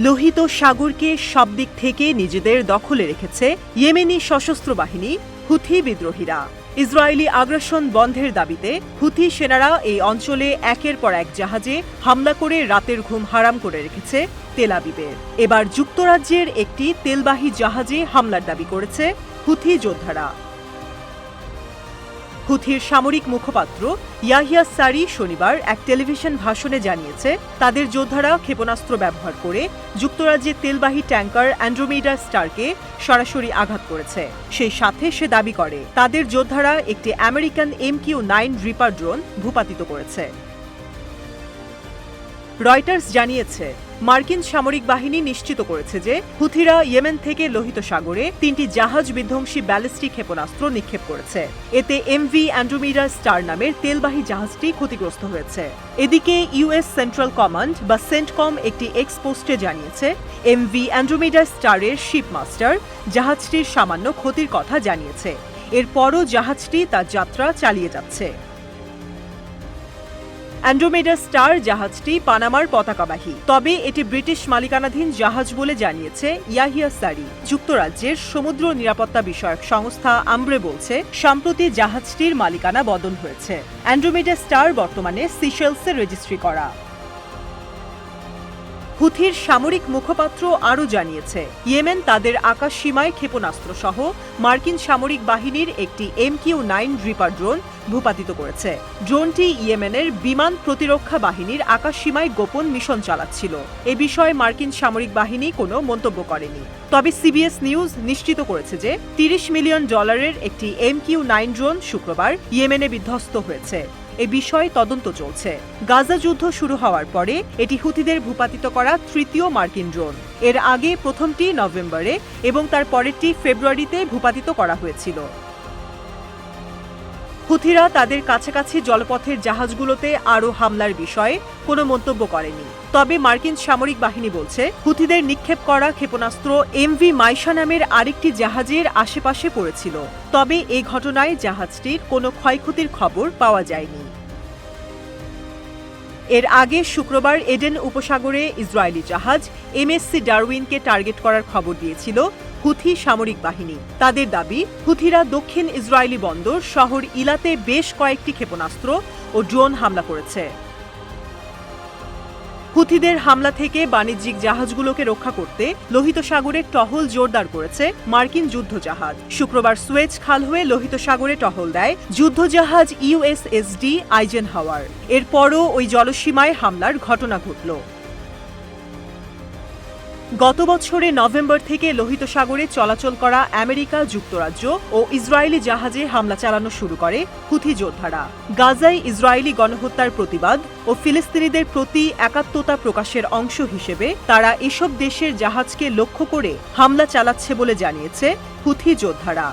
লোহিত সাগরকে সব দিক থেকে নিজেদের দখলে রেখেছে ইয়েমেনি সশস্ত্র বাহিনী হুথি বিদ্রোহীরা। ইসরায়েলি আগ্রাসন বন্ধের দাবিতে হুথি সেনারা এই অঞ্চলে একের পর এক জাহাজে হামলা করে রাতের ঘুম হারাম করে রেখেছে তেল আবিবের। এবার যুক্তরাজ্যের একটি তেলবাহী জাহাজে হামলার দাবি করেছে হুথি যোদ্ধারা। হুথির সামরিক মুখপাত্র ইয়াহিয়া সারি শনিবার এক টেলিভিশন ভাষণে জানিয়েছে, তাদের যোদ্ধারা ক্ষেপণাস্ত্র ব্যবহার করে যুক্তরাজ্যের তেলবাহী ট্যাঙ্কার অ্যান্ড্রোমেডা স্টারকে সরাসরি আঘাত করেছে। সেই সাথে সে দাবি করে তাদের যোদ্ধারা একটি আমেরিকান MQ-9 রিপার ড্রোন ভূপাতিত করেছে। রয়টার্স জানিয়েছে, মার্কিন সামরিক বাহিনী নিশ্চিত করেছে যে হুথিরা ইয়েমেন থেকে লোহিত সাগরে 3টি জাহাজ বিধ্বংসী ব্যালিস্টিক ক্ষেপণাস্ত্র নিক্ষেপ করেছে। এতে MV অ্যান্ড্রোমেডা স্টার নামের তেলবাহী জাহাজটি ক্ষতিগ্রস্ত হয়েছে। এদিকে US সেন্ট্রাল কমান্ড বা সেন্টকম একটি এক্স পোস্টে জানিয়েছে, MV অ্যান্ড্রোমেডা স্টারের শিপমাস্টার জাহাজটির সামান্য ক্ষতির কথা জানিয়েছে। এরপরও জাহাজটি তার যাত্রা চালিয়ে যাচ্ছে। অ্যান্ড্রোমেডা স্টার জাহাজটি পানামার পতাকাবাহী, তবে এটি ব্রিটিশ মালিকানাধীন জাহাজ বলে জানিয়েছে ইয়াহিয়া সারি। যুক্তরাজ্যের সমুদ্র নিরাপত্তা বিষয়ক সংস্থা আমব্রে বলছে, সম্প্রতি জাহাজটির মালিকানা বদল হয়েছে। অ্যান্ড্রোমেডা স্টার বর্তমানে সিশেলসে রেজিস্ট্রি করা। হুথির সামরিক মুখপাত্র আরও জানিয়েছে, ইয়েমেন তাদের আকাশ সীমায় ক্ষেপণাস্ত্র সহ মার্কিন সামরিক বাহিনীর একটি MQ-9 রিপার ড্রোন ভূপাতিত করেছে। ড্রোনটি ইয়েমেনের বিমান প্রতিরক্ষা বাহিনীর আকাশ সীমায় গোপন মিশন চালাচ্ছিল। এ বিষয়ে মার্কিন সামরিক বাহিনী কোনো মন্তব্য করেনি। তবে CBS নিউজ নিশ্চিত করেছে যে $30 মিলিয়ন একটি MQ-9 ড্রোন শুক্রবার ইয়েমেনে বিধ্বস্ত হয়েছে। এ বিষয়ে তদন্ত চলছে। গাজা যুদ্ধ শুরু হওয়ার পরে এটি হুথিদের ভূপাতিত করা তৃতীয় মার্কিন ড্রোন। এর আগে প্রথমটি নভেম্বরে এবং তার পরেরটি ফেব্রুয়ারিতে ভূপাতিত করা হয়েছিল। হুথিরা তাদের কাছাকাছি জলপথের জাহাজগুলোতে আরও হামলার বিষয়ে কোনো মন্তব্য করেনি। তবে মার্কিন সামরিক বাহিনী বলছে, হুথিদের নিক্ষেপ করা ক্ষেপণাস্ত্র MV মাইশা নামের আরেকটি জাহাজের আশেপাশে পড়েছিল। তবে এই ঘটনায় জাহাজটির কোনো ক্ষয়ক্ষতির খবর পাওয়া যায়নি। এর আগে শুক্রবার এডেন উপসাগরে ইসরায়েলি জাহাজ MSC ডারউইনকে টার্গেট করার খবর দিয়েছিল হুথি সামরিক বাহিনী। তাদের দাবি, হুথিরা দক্ষিণ ইসরায়েলি বন্দর শহর ইলাতে বেশ কয়েকটি ক্ষেপণাস্ত্র ও ড্রোন হামলা করেছে। হুথিদের হামলা থেকে বাণিজ্যিক জাহাজগুলোকে রক্ষা করতে লোহিত সাগরে টহল জোরদার করেছে মার্কিন যুদ্ধজাহাজ। শুক্রবার সুয়েজ খাল হয়ে লোহিত সাগরে টহল দেয় যুদ্ধজাহাজ USSD আইজেনহাওয়ার। এরপরও ওই জলসীমায় হামলার ঘটনা ঘটল। গত বছরে নভেম্বর থেকে লোহিত সাগরে চলাচল করা আমেরিকা, যুক্তরাজ্য ও ইসরায়েলি জাহাজে হামলা চালানো শুরু করে হুথি যোদ্ধারা। গাজায় ইসরায়েলি গণহত্যার প্রতিবাদ ও ফিলিস্তিনিদের প্রতি একাত্মতা প্রকাশের অংশ হিসেবে তারা এসব দেশের জাহাজকে লক্ষ্য করে হামলা চালাচ্ছে বলে জানিয়েছে হুথি যোদ্ধারা।